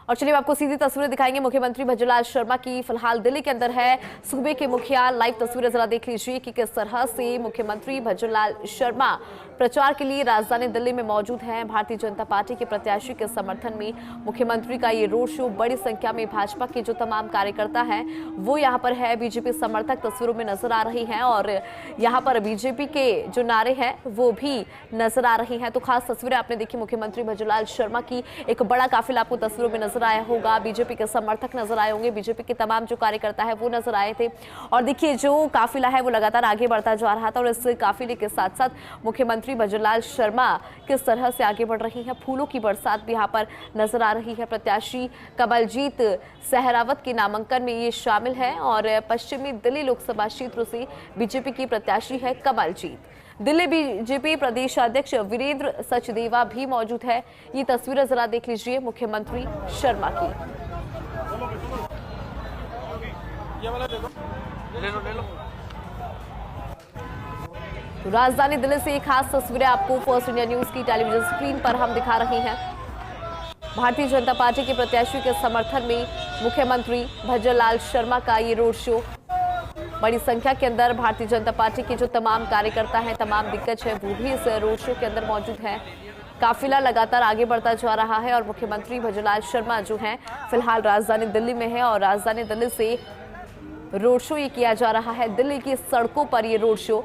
और चलिए आपको सीधी तस्वीरें दिखाएंगे मुख्यमंत्री भज्जूलाल शर्मा की। फिलहाल दिल्ली के अंदर है सूबे के मुखिया। लाइव तस्वीरें जरा देख लीजिए कि किस तरह से मुख्यमंत्री भज्जूलाल शर्मा प्रचार के लिए राजधानी दिल्ली में मौजूद हैं। भारतीय जनता पार्टी के प्रत्याशी के समर्थन में मुख्यमंत्री का ये रोड शो, बड़ी संख्या में भाजपा के जो तमाम कार्यकर्ता हैं वो यहाँ पर है। बीजेपी समर्थक तस्वीरों में नजर आ रही हैं और यहाँ पर बीजेपी के जो नारे हैं वो भी नजर आ रही हैं। तो खास तस्वीरें आपने देखी मुख्यमंत्री भज्जूलाल शर्मा की। एक बड़ा काफिला आपको तस्वीरों में नजर आया होगा। बीजेपी के समर्थक नजर आए होंगे, बीजेपी के तमाम जो कार्यकर्ता है वो नजर आए थे। और देखिए जो काफिला है वो लगातार आगे बढ़ता जा रहा था और इस काफिले के साथ साथ मुख्यमंत्री भज्जूलाल शर्मा किस तरह से आगे बढ़ रही हैं। फूलों की बरसात भी यहाँ पर नजर आ रही है। प्रत्याशी कमलजीत सहरावत के नामांकन में ये शामिल है और पश्चिमी दिल्ली लोकसभा क्षेत्र से बीजेपी की प्रत्याशी है कमलजीत। दिल्ली बीजेपी प्रदेश अध्यक्ष वीरेंद्र सचदेवा भी मौजूद है। ये तस्वीरें जरा देख लीजिए मुख्यमंत्री शर्मा की। राजधानी दिल्ली से खास तस्वीरें आपको फर्स्ट इंडिया न्यूज की टेलीविजन स्क्रीन पर हम दिखा रहे हैं। भारतीय जनता पार्टी के प्रत्याशी के समर्थन में मुख्यमंत्री भज्जूलाल शर्मा का ये रोड शो। बड़ी संख्या के अंदर भारतीय जनता पार्टी के जो तमाम कार्यकर्ता हैं, तमाम दिग्गज हैं, वो भी इस रोड शो के अंदर मौजूद हैं। काफिला लगातार आगे बढ़ता जा रहा है और मुख्यमंत्री भज्जूलाल शर्मा जो हैं फिलहाल राजधानी दिल्ली में है और राजधानी दिल्ली से रोड शो ये किया जा रहा है। दिल्ली की सड़कों पर ये रोड शो,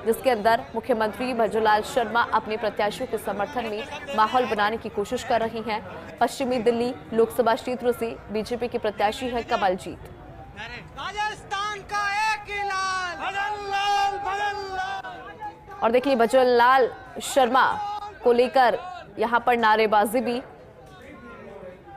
जिसके अंदर मुख्यमंत्री भज्जूलाल शर्मा अपने प्रत्याशियों के समर्थन में माहौल बनाने की कोशिश कर रही हैं। पश्चिमी दिल्ली लोकसभा क्षेत्र से बीजेपी के प्रत्याशी है कमलजीत। राजस्थान का एक ही लाल, भज्जूलाल, भज्जूलाल। और देखिए भज्जूलाल शर्मा को लेकर यहाँ पर नारेबाजी भी।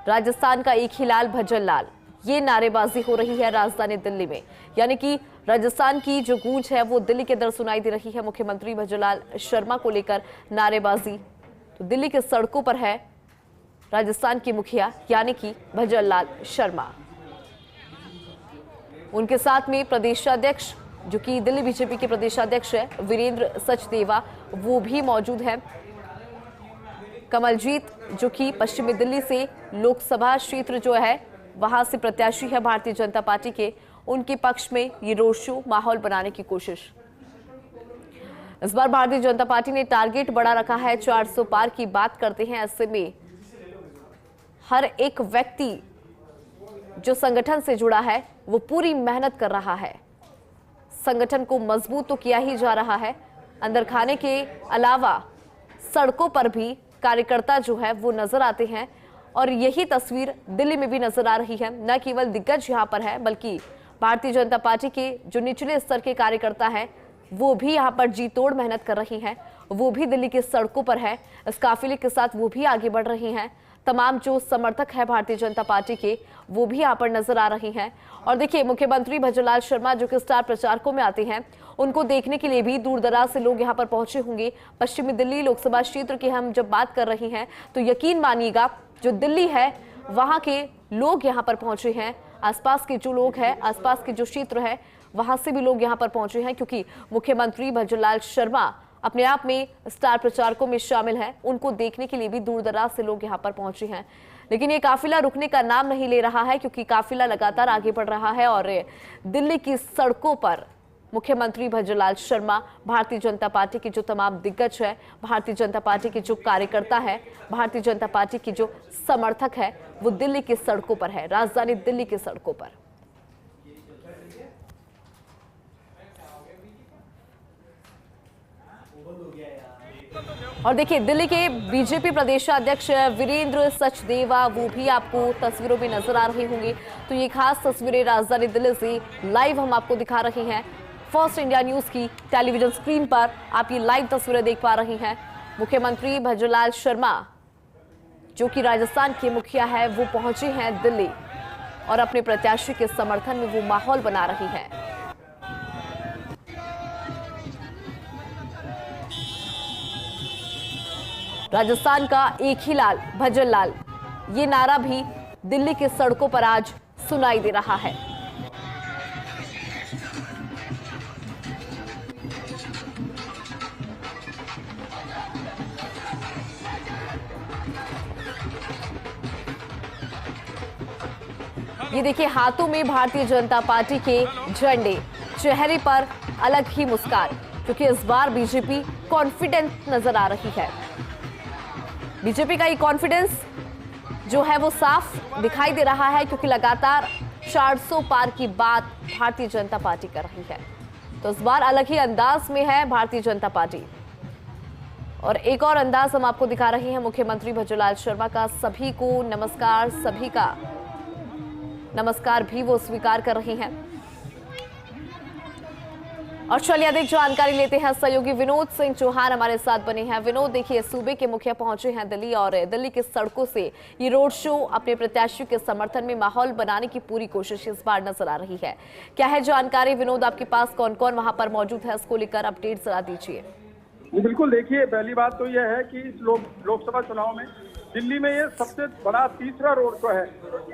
राजस्थान का एक ही लाल भज्जूलाल, ये नारेबाजी हो रही है राजधानी दिल्ली में। यानी कि राजस्थान की जो गूंज है वो दिल्ली के अंदर सुनाई दे रही है। मुख्यमंत्री भज्जूलाल शर्मा को लेकर नारेबाजी तो दिल्ली के सड़कों पर है राजस्थान के मुखिया यानी कि भज्जूलाल शर्मा। उनके साथ में प्रदेशाध्यक्ष जो कि दिल्ली बीजेपी के प्रदेशाध्यक्ष है वीरेंद्र सचदेवा, वो भी मौजूद है। कमलजीत जो कि पश्चिमी दिल्ली से लोकसभा क्षेत्र जो है वहां से प्रत्याशी है भारतीय जनता पार्टी के, उनके पक्ष में ये रोड शो, माहौल बनाने की कोशिश। इस बार भारतीय जनता पार्टी ने टारगेट बड़ा रखा है, 400 पार की बात करते हैं। ऐसे में हर एक व्यक्ति जो संगठन से जुड़ा है वो पूरी मेहनत कर रहा है। संगठन को मजबूत तो किया ही जा रहा है, अंदर खाने के अलावा सड़कों पर भी कार्यकर्ता जो है वो नजर आते हैं और यही तस्वीर दिल्ली में भी नजर आ रही है। न केवल दिग्गज यहाँ पर है बल्कि भारतीय जनता पार्टी के जो निचले स्तर के कार्यकर्ता हैं वो भी यहाँ पर जी तोड़ मेहनत कर रही हैं, वो भी दिल्ली के सड़कों पर है। इस काफिले के साथ वो भी आगे बढ़ रही हैं। तमाम जो समर्थक है भारतीय जनता पार्टी के वो भी यहाँ पर नजर आ रही हैं। और देखिए मुख्यमंत्री भज्जूलाल शर्मा जो कि स्टार प्रचारकों में आते हैं, उनको देखने के लिए भी दूर दराज से लोग यहाँ पर पहुंचे होंगे। पश्चिमी दिल्ली लोकसभा क्षेत्र की हम जब बात कर रहे हैं तो यकीन मानिएगा जो दिल्ली है वहां के लोग यहाँ पर पहुंचे हैं। आसपास के जो लोग हैं, आसपास के जो क्षेत्र है वहां से भी लोग यहाँ पर पहुंचे हैं क्योंकि मुख्यमंत्री भज्जूलाल शर्मा अपने आप में स्टार प्रचारकों में शामिल हैं। उनको देखने के लिए भी दूर दराज से लोग यहाँ पर पहुंचे हैं। लेकिन ये काफिला रुकने का नाम नहीं ले रहा है क्योंकि काफिला लगातार आगे बढ़ रहा है और दिल्ली की सड़कों पर मुख्यमंत्री भज्जूलाल शर्मा, भारतीय जनता पार्टी के जो तमाम दिग्गज है, भारतीय जनता पार्टी के जो कार्यकर्ता है, भारतीय जनता पार्टी के जो समर्थक है, वो दिल्ली की सड़कों पर है, राजधानी दिल्ली की सड़कों पर। और देखिए दिल्ली के बीजेपी प्रदेशाध्यक्ष वीरेंद्र सचदेवा वो भी आपको तस्वीरों में नजर आ रहे होंगे। तो ये खास तस्वीरें राजधानी दिल्ली से लाइव हम आपको दिखा रहे हैं। फर्स्ट इंडिया न्यूज की टेलीविजन स्क्रीन पर आप ये लाइव तस्वीरें देख पा रही हैं। मुख्यमंत्री भज्जूलाल शर्मा जो कि राजस्थान के मुखिया है वो पहुंचे हैं दिल्ली और अपने प्रत्याशी के समर्थन में वो माहौल बना रही हैं। राजस्थान का एक ही लाल भज्जूलाल, ये नारा भी दिल्ली के सड़कों पर आज सुनाई दे रहा है। ये देखिए, हाथों में भारतीय जनता पार्टी के झंडे, चेहरे पर अलग ही मुस्कान, क्योंकि इस बार बीजेपी कॉन्फिडेंट नजर आ रही है। बीजेपी का ये कॉन्फिडेंस जो है वो साफ दिखाई दे रहा है, क्योंकि लगातार 400 पार की बात भारतीय जनता पार्टी कर रही है। तो इस बार अलग ही अंदाज में है भारतीय जनता पार्टी। और एक और अंदाज हम आपको दिखा रहे हैं मुख्यमंत्री भजनलाल शर्मा का। सभी को नमस्कार, सभी का नमस्कार भी वो स्वीकार कर रहे हैं। और चलिए अधिक जानकारी लेते हैं, सहयोगी विनोद सिंह चौहान हमारे साथ बने हैं। विनोद, देखिए, सूबे के मुखिया पहुंचे हैं दिल्ली और दिल्ली की सड़कों से ये रोड शो अपने प्रत्याशियों के समर्थन में माहौल बनाने की पूरी कोशिश इस बार नजर आ रही है। क्या है जानकारी विनोद आपके पास, कौन कौन वहां पर मौजूद है, इसको लेकर अपडेट जरा दीजिए। बिल्कुल, देखिए, पहली बात तो यह है कि इस लोकसभा चुनाव में दिल्ली में ये सबसे बड़ा तीसरा रोड शो है।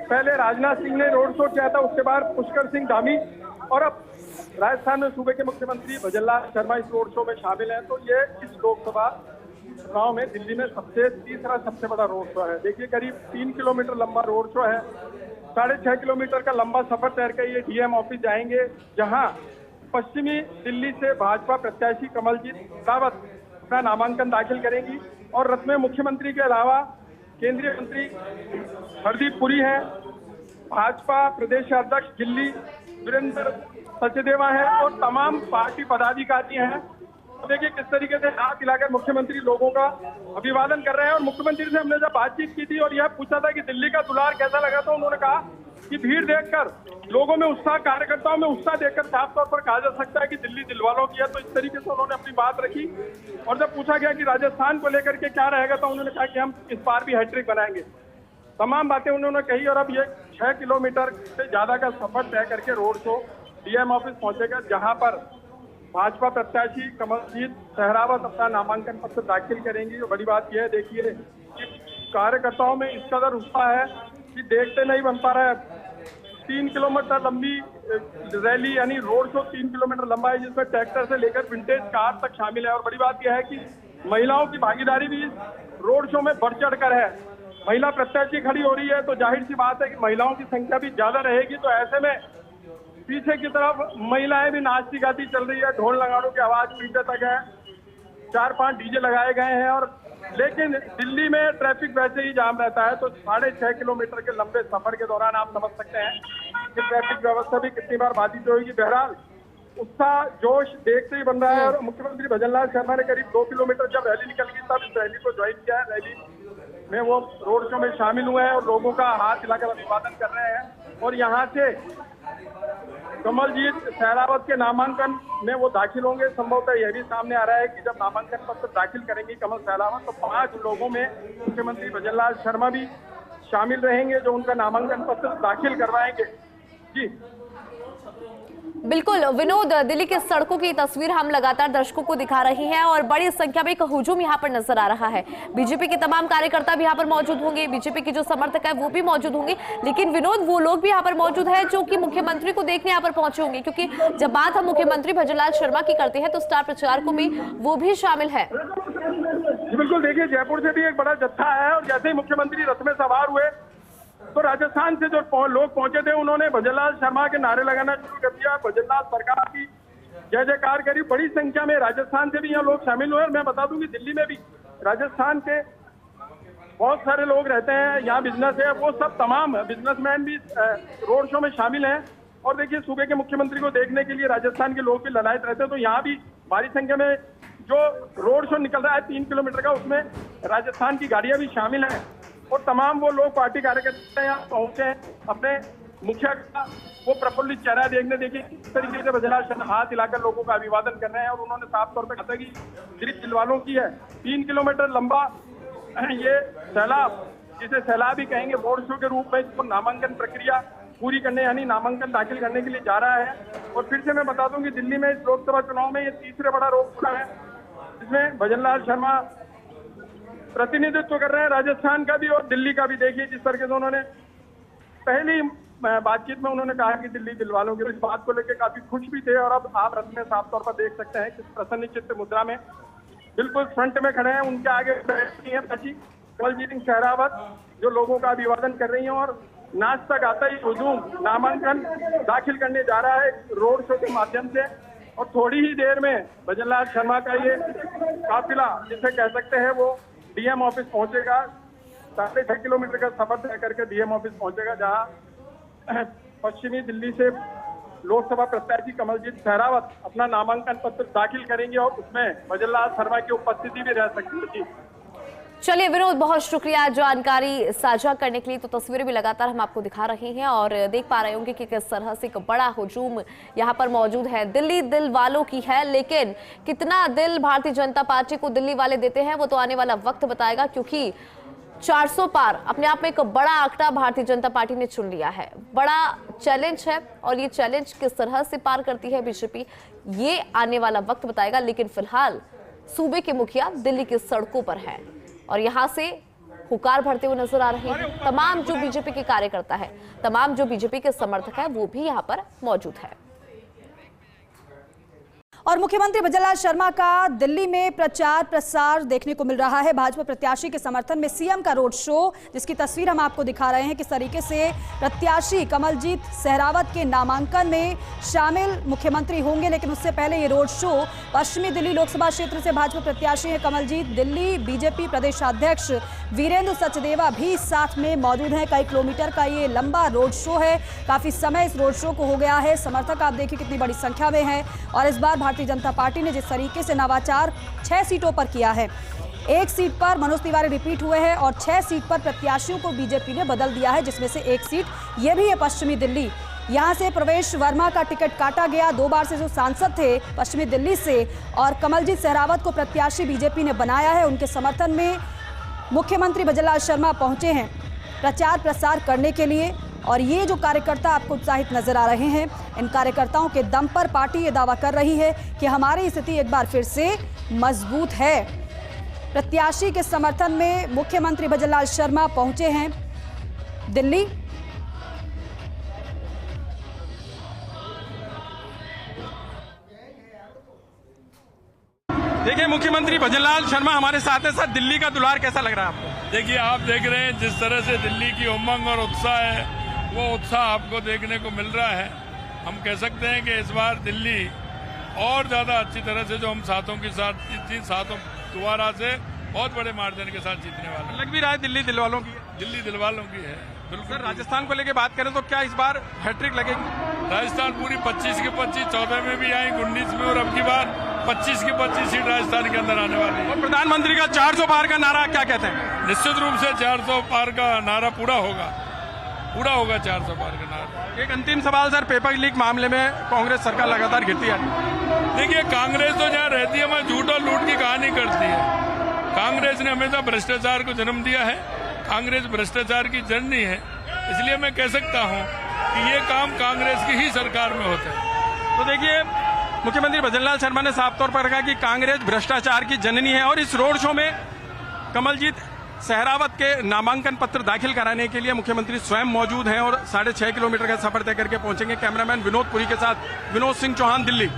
पहले राजनाथ सिंह ने रोड शो किया था, उसके बाद पुष्कर सिंह धामी, और अब राजस्थान में सूबे के मुख्यमंत्री भजनलाल शर्मा इस रोड शो में शामिल हैं। तो ये इस लोकसभा चुनाव में दिल्ली में तीसरा सबसे बड़ा रोड शो है। देखिए, करीब 3 किलोमीटर लंबा रोड शो है। 6.5 किलोमीटर का लंबा सफर तैर कर ये डीएम ऑफिस जाएंगे, जहां पश्चिमी दिल्ली से भाजपा प्रत्याशी कमलजीत रावत अपना नामांकन दाखिल करेंगी। और रथ में मुख्यमंत्री के अलावा केंद्रीय मंत्री हरदीप पुरी हैं, भाजपा प्रदेश अध्यक्ष दिल्ली वीरेंद्र सचदेवा है, और तमाम पार्टी पदाधिकारी हैं। देखिए किस तरीके से हाथ हिलाकर मुख्यमंत्री लोगों का अभिवादन कर रहे हैं। और मुख्यमंत्री से हमने जब बातचीत की थी और यह पूछा था कि दिल्ली का दुलार कैसा लगा, तो उन्होंने कहा कि भीड़ देखकर, लोगों में उत्साह, कार्यकर्ताओं में उत्साह देखकर साफ तौर पर कहा जा सकता है कि दिल्ली दिलवालों की है। तो इस तरीके से उन्होंने अपनी बात रखी। और जब पूछा गया कि राजस्थान को लेकर के क्या रहेगा, तो उन्होंने कहा कि हम इस बार भी हैट्रिक बनाएंगे। तमाम बातें उन्होंने कही। और अब ये 6 किलोमीटर से ज्यादा का सफर तय करके रोड शो डीएम ऑफिस पहुंचेगा, जहां पर भाजपा प्रत्याशी कमलजीत सहरावत अपना नामांकन पत्र दाखिल करेंगी। और बड़ी बात यह है, देखिए, कि कार्यकर्ताओं में इस कदर उत्साह है कि देखते नहीं बन पा रहा है। 3 किलोमीटर लंबी रैली, यानी रोड शो 3 किलोमीटर लंबा है, जिसमें ट्रैक्टर से लेकर विंटेज कार तक शामिल है। और बड़ी बात यह है कि महिलाओं की भागीदारी भी इस रोड शो में बढ़ चढ़कर है। महिला प्रत्याशी खड़ी हो रही है, तो जाहिर सी बात है कि महिलाओं की संख्या भी ज्यादा रहेगी। तो ऐसे में पीछे की तरफ महिलाएं भी नाचती गाती चल रही है, ढोल नगाड़ों की आवाज पीछे तक है, 4-5 डीजे लगाए गए हैं। और लेकिन दिल्ली में ट्रैफिक वैसे ही जाम रहता है, तो 6.5 किलोमीटर के लंबे सफर के दौरान आप समझ सकते हैं कि ट्रैफिक व्यवस्था भी कितनी बार बाधित होगी। बहरहाल उत्साह, जोश देखते ही बन रहा है। और मुख्यमंत्री भजनलाल शर्मा ने करीब 2 किलोमीटर जब रैली निकल गई, तब इस रैली को ज्वाइन किया है। रैली में वो रोड शो में शामिल हुए हैं और लोगों का हाथ हिलाकर अभिवादन कर रहे हैं। और यहाँ से कमलजीत सहरावत के नामांकन में वो दाखिल होंगे। संभवतः यह भी सामने आ रहा है कि जब नामांकन पत्र दाखिल करेंगी कमल सहरावत, तो 5 लोगों में मुख्यमंत्री भजनलाल शर्मा भी शामिल रहेंगे, जो उनका नामांकन पत्र दाखिल करवाएंगे। जी बिल्कुल विनोद, दिल्ली की सड़कों की तस्वीर हम लगातार दर्शकों को दिखा रहे हैं और बड़ी संख्या में एक हुजूम यहाँ पर नजर आ रहा है। बीजेपी के तमाम कार्यकर्ता भी यहाँ पर मौजूद होंगे, बीजेपी के जो समर्थक है वो भी मौजूद होंगे, लेकिन विनोद, वो लोग भी यहाँ पर मौजूद है जो कि मुख्यमंत्री को देखने यहाँ पर पहुंचे होंगे, क्योंकि जब बात हम मुख्यमंत्री भजनलाल शर्मा की करते हैं तो स्टार प्रचारकों में वो भी शामिल है। बिल्कुल, देखिए, जयपुर से भी एक बड़ा जत्था है। और जैसे ही मुख्यमंत्री रथ में सवार हुए, तो राजस्थान से जो लोग पहुंचे थे, उन्होंने भजनलाल शर्मा के नारे लगाना शुरू कर दिया, भजनलाल सरकार की जय जयकार करी। बड़ी संख्या में राजस्थान से भी यहाँ लोग शामिल हुए। और मैं बता दूं कि दिल्ली में भी राजस्थान के बहुत सारे लोग रहते हैं, यहाँ बिजनेस है, वो सब तमाम बिजनेसमैन भी रोड शो में शामिल हैं। और देखिए, सूबे के मुख्यमंत्री को देखने के लिए राजस्थान के लोग भी ललायत रहते हैं। तो यहाँ भी भारी संख्या में जो रोड शो निकल रहा है 3 किलोमीटर का, उसमें राजस्थान की गाड़ियां भी शामिल हैं। और तमाम वो लोग पार्टी कार्यकर्ता यहाँ पहुंचे हैं, अपने मुखिया का वो प्रफुल्लित चेहरा देखने। देखिए किस तरीके से भजनलाल शर्मा हाथ हिलाकर लोगों का अभिवादन कर रहे हैं। और उन्होंने साफ तौर पर कहा कि दिल्ली दिलवालों की है। 3 किलोमीटर लंबा ये सैलाब, जिसे सैलाब ही कहेंगे, रोड शो के रूप में इसको नामांकन प्रक्रिया पूरी करने, यानी नामांकन दाखिल करने के लिए जा रहा है। और फिर से मैं बता दूं कि दिल्ली में इस लोकसभा चुनाव में ये तीसरा बड़ा रोड शो है, जिसमें भजनलाल शर्मा प्रतिनिधित्व कर रहे हैं राजस्थान का भी और दिल्ली का भी। देखिए जिस तरीके से उन्होंने पहली बातचीत में उन्होंने कहा कि दिल्ली दिलवालों की, इस बात को लेकर काफी खुश भी थे। और अब आप रथ में साफ तौर पर देख सकते हैं कि प्रसन्न चित्त मुद्रा में बिल्कुल फ्रंट में खड़े हैं। उनके आगे बैठी हैं कमलजीत सिंह सहरावत, जो लोगों का अभिवादन कर रही हैं। और नाचता गाता ही हुजूम नामांकन दाखिल करने जा रहा है रोड शो के माध्यम से। और थोड़ी ही देर में भजनलाल शर्मा का ये काफिला जिसे कह सकते हैं वो डीएम ऑफिस पहुंचेगा। 6.5 किलोमीटर का सफर तय करके डीएम ऑफिस पहुंचेगा, जहां पश्चिमी दिल्ली से लोकसभा प्रत्याशी कमलजीत सहरावत अपना नामांकन पत्र दाखिल करेंगे और उसमें भजनलाल शर्मा की उपस्थिति भी रह सकती है। चलिए विनोद, बहुत शुक्रिया जानकारी साझा करने के लिए। तो तस्वीरें भी लगातार हम आपको दिखा रहे हैं और देख पा रहे होंगे कि किस तरह से एक बड़ा हुजूम यहाँ पर मौजूद है। दिल्ली दिल वालों की है, लेकिन कितना दिल भारतीय जनता पार्टी को दिल्ली वाले देते हैं वो तो आने वाला वक्त बताएगा, क्योंकि 400 पार अपने आप में एक बड़ा आंकड़ा भारतीय जनता पार्टी ने चुन लिया है। बड़ा चैलेंज है और ये चैलेंज किस तरह से पार करती है बीजेपी, ये आने वाला वक्त बताएगा। लेकिन फिलहाल सूबे के मुखिया दिल्ली की सड़कों पर है और यहां से हुकार भरते हुए नजर आ रहे हैं। तमाम जो बीजेपी के कार्यकर्ता है, तमाम जो बीजेपी के समर्थक है, वो भी यहां पर मौजूद है। और मुख्यमंत्री भजनलाल शर्मा का दिल्ली में प्रचार प्रसार देखने को मिल रहा है। भाजपा प्रत्याशी के समर्थन में सीएम का रोड शो, जिसकी तस्वीर हम आपको दिखा रहे हैं किस तरीके से प्रत्याशी कमलजीत सहरावत के नामांकन में शामिल मुख्यमंत्री होंगे। लेकिन उससे पहले ये रोड शो पश्चिमी दिल्ली लोकसभा क्षेत्र से भाजपा प्रत्याशी है कमलजीत, दिल्ली बीजेपी प्रदेशाध्यक्ष वीरेंद्र सचदेवा भी साथ में मौजूद हैं। कई किलोमीटर का ये लंबा रोड शो है, काफी समय इस रोड शो को हो गया है। समर्थक आप देखिए कितनी बड़ी संख्या में है। और इस बार भारतीय जनता पार्टी ने जिस तरीके से नवाचार 6 सीटों पर किया है, 1 सीट पर मनोज तिवारी रिपीट हुए हैं और 6 सीट पर प्रत्याशियों को बीजेपी ने बदल दिया है, जिसमें से 1 सीट ये भी है पश्चिमी दिल्ली। यहां से प्रवेश वर्मा का टिकट काटा गया, 2 बार से जो सांसद थे पश्चिमी दिल्ली से, और कमलजीत सहरावत को प्रत्याशी बीजेपी ने बनाया है। उनके समर्थन में मुख्यमंत्री भजनलाल शर्मा पहुंचे हैं प्रचार प्रसार करने के लिए। और ये जो कार्यकर्ता आपको उत्साहित नजर आ रहे हैं, इन कार्यकर्ताओं के दम पर पार्टी ये दावा कर रही है कि हमारी स्थिति एक बार फिर से मजबूत है। प्रत्याशी के समर्थन में मुख्यमंत्री भजनलाल शर्मा पहुंचे हैं दिल्ली। देखिए, मुख्यमंत्री भजनलाल शर्मा हमारे साथ है। साथ दिल्ली का दुलार कैसा लग रहा है आपको? देखिए, आप देख रहे हैं जिस तरह से दिल्ली की उमंग और उत्साह है, वो उत्साह आपको देखने को मिल रहा है। हम कह सकते हैं कि इस बार दिल्ली और ज्यादा अच्छी तरह से, जो हम सातों दोबारा से बहुत बड़े मार्जिन के साथ जीतने वाले। लग भी रहा है दिल्ली दिल वालों की, दिल्ली दिल वालों की है। बिल्कुल। सर, राजस्थान को लेके बात करें तो क्या इस बार हैट्रिक लगेगी? राजस्थान पूरी 25 की 25, 14 में भी आएंगे, 19 में, और अब की बार 25 की 25 सीट राजस्थान के अंदर आने वाली है। और प्रधानमंत्री का 400 पार का नारा क्या कहते हैं? निश्चित रूप से 400 पार का नारा पूरा होगा 400 पार का नारा। एक अंतिम सवाल सर, पेपर लीक मामले में कांग्रेस सरकार लगातार घिरती है। देखिए, कांग्रेस तो जहाँ रहती है वहाँ झूठ और लूट की कहानी करती है। कांग्रेस ने हमेशा भ्रष्टाचार को जन्म दिया है, कांग्रेस भ्रष्टाचार की जननी है। इसलिए मैं कह सकता हूँ कि ये काम कांग्रेस की ही सरकार में होता है। तो देखिए, मुख्यमंत्री भजनलाल शर्मा ने साफ तौर पर कहा कि कांग्रेस भ्रष्टाचार की जननी है। और इस रोड शो में कमलजीत सहरावत के नामांकन पत्र दाखिल कराने के लिए मुख्यमंत्री स्वयं मौजूद हैं और 6.5 किलोमीटर का सफर तय करके पहुंचेंगे। कैमरामैन विनोद पुरी के साथ विनोद सिंह चौहान, दिल्ली।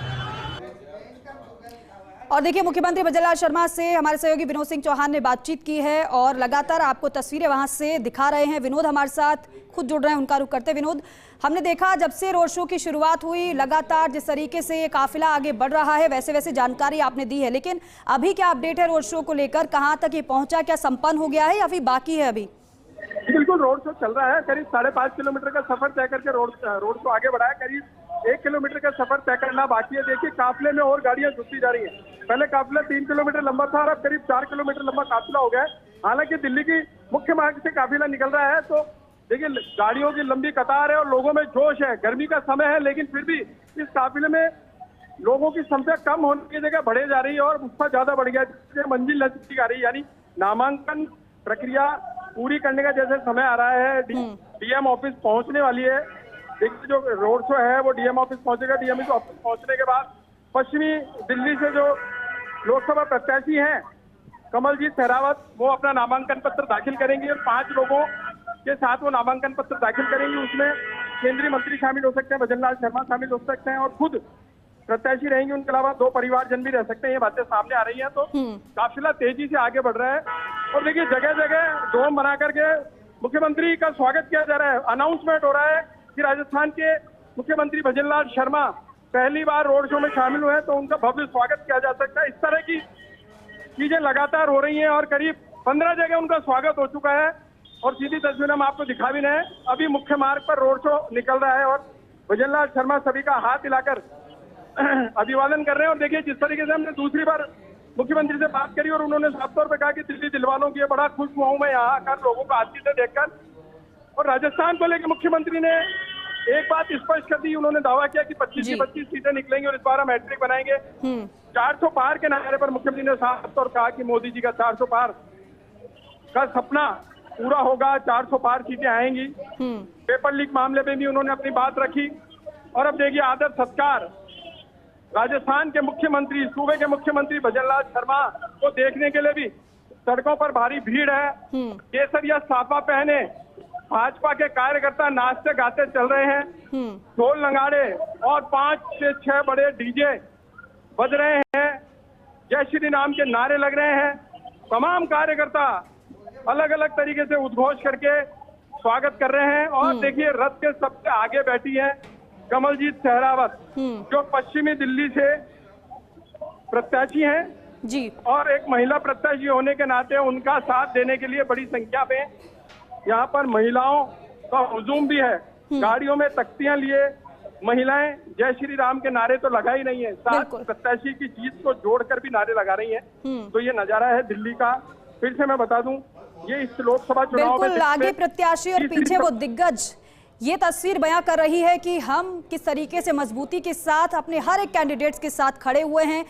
और देखिए, मुख्यमंत्री भजनलाल शर्मा से हमारे सहयोगी विनोद सिंह चौहान ने बातचीत की है और लगातार आपको तस्वीरें वहां से दिखा रहे हैं। विनोद हमारे साथ खुद जुड़ रहे हैं, उनका रुख करते। विनोद, हमने देखा जब से रोड शो की शुरुआत हुई, लगातार जिस तरीके से ये काफिला आगे बढ़ रहा है, वैसे वैसे जानकारी आपने दी है, लेकिन अभी क्या अपडेट है रोड शो को लेकर? कहां तक ये पहुंचा? क्या संपन्न हो गया है या फिर बाकी है अभी? बिल्कुल, रोड शो चल रहा है। करीब 5.5 किलोमीटर का सफर तय करके रोड शो आगे बढ़ा है। करीब 1 किलोमीटर का सफर तय करना बाकी है। देखिए, काफिले में और गाड़ियां जुटती जा रही हैं। पहले काफिला 3 किलोमीटर लंबा था और अब करीब 4 किलोमीटर लंबा काफिला हो गया है। हालांकि दिल्ली की मुख्य मार्ग से काफिला निकल रहा है, तो देखिए गाड़ियों की लंबी कतार है और लोगों में जोश है। गर्मी का समय है, लेकिन फिर भी इस काफिले में लोगों की संख्या कम होने की जगह बढ़े जा रही है और उत्साह ज्यादा बढ़ गया, जिससे मंजिल नजदीक आ रही है। यानी नामांकन प्रक्रिया पूरी करने का जैसे समय आ रहा है, डीएम ऑफिस पहुंचने वाली है। देखिए, जो रोड शो है वो डीएम ऑफिस पहुंचेगा। डीएम ऑफिस पहुंचने के बाद पश्चिमी दिल्ली से जो लोकसभा प्रत्याशी हैं कमलजीत सहरावत, वो अपना नामांकन पत्र दाखिल करेंगे और 5 लोगों के साथ वो नामांकन पत्र दाखिल करेंगे। उसमें केंद्रीय मंत्री शामिल हो सकते हैं, भजनलाल शर्मा शामिल हो सकते हैं और खुद प्रत्याशी रहेंगे। उनके अलावा 2 परिवारजन भी रह सकते हैं। ये बातें सामने आ रही हैं, तो काफिला तेजी से आगे बढ़ रहा है। और देखिए, जगह जगह डोम बना करके मुख्यमंत्री का स्वागत किया जा रहा है। अनाउंसमेंट हो रहा है कि राजस्थान के मुख्यमंत्री भजनलाल शर्मा पहली बार रोड शो में शामिल हुए हैं, तो उनका भव्य स्वागत किया जा सकता है। इस तरह की चीजें लगातार हो रही हैं और करीब 15 जगह उनका स्वागत हो चुका है और सीधी तस्वीर हम आपको दिखा भी रहे हैं। अभी मुख्य मार्ग पर रोड शो निकल रहा है और भजनलाल शर्मा सभी का हाथ हिलाकर अभिवादन कर रहे हैं। और देखिए जिस तरीके से हमने दूसरी बार मुख्यमंत्री से बात करी और उन्होंने साफ तौर पर कहा कि दिल्ली दिलवालों की बड़ा खुश हुआ हूं मैं यहाँ आकर लोगों को आती से देखकर। और राजस्थान को लेकर मुख्यमंत्री ने एक बात स्पष्ट कर दी, उन्होंने दावा किया कि 25 की 25 सीटें निकलेंगी और इस बार हम हैट्रिक बनाएंगे। 400 पार के नारे पर मुख्यमंत्री ने साफ तौर कहा कि मोदी जी का 400 पार का सपना पूरा होगा, 400 पार सीटें आएंगी। पेपर लीक मामले में भी उन्होंने अपनी बात रखी। और अब देखिए आदर सत्कार, राजस्थान के मुख्यमंत्री, सूबे के मुख्यमंत्री भजनलाल शर्मा को देखने के लिए भी सड़कों पर भारी भीड़ है। केसरिया साफा पहने भाजपा के कार्यकर्ता नाचते गाते चल रहे हैं। ढोल नगाड़े और 5 से 6 बड़े डीजे बज रहे हैं। जय श्री राम के नारे लग रहे हैं। तमाम कार्यकर्ता अलग अलग तरीके से उद्घोष करके स्वागत कर रहे हैं। और देखिए रथ के सबसे आगे बैठी है कमलजीत सहरावत, जो पश्चिमी दिल्ली से प्रत्याशी हैं जी, और एक महिला प्रत्याशी होने के नाते उनका साथ देने के लिए बड़ी संख्या में यहाँ पर महिलाओं का हुजूम भी है। गाड़ियों में तख्तियां लिए महिलाएं जय श्री राम के नारे तो लगा ही नहीं है, साथ प्रत्याशी की जीत को जोड़कर भी नारे लगा रही हैं। तो ये नजारा है दिल्ली का। फिर से मैं बता दूं, ये इस लोकसभा चुनाव में बिल्कुल आगे प्रत्याशी और पीछे वो दिग्गज, ये तस्वीर बयां कर रही है कि हम किस तरीके से मजबूती के साथ अपने हर एक कैंडिडेट्स के साथ खड़े हुए हैं।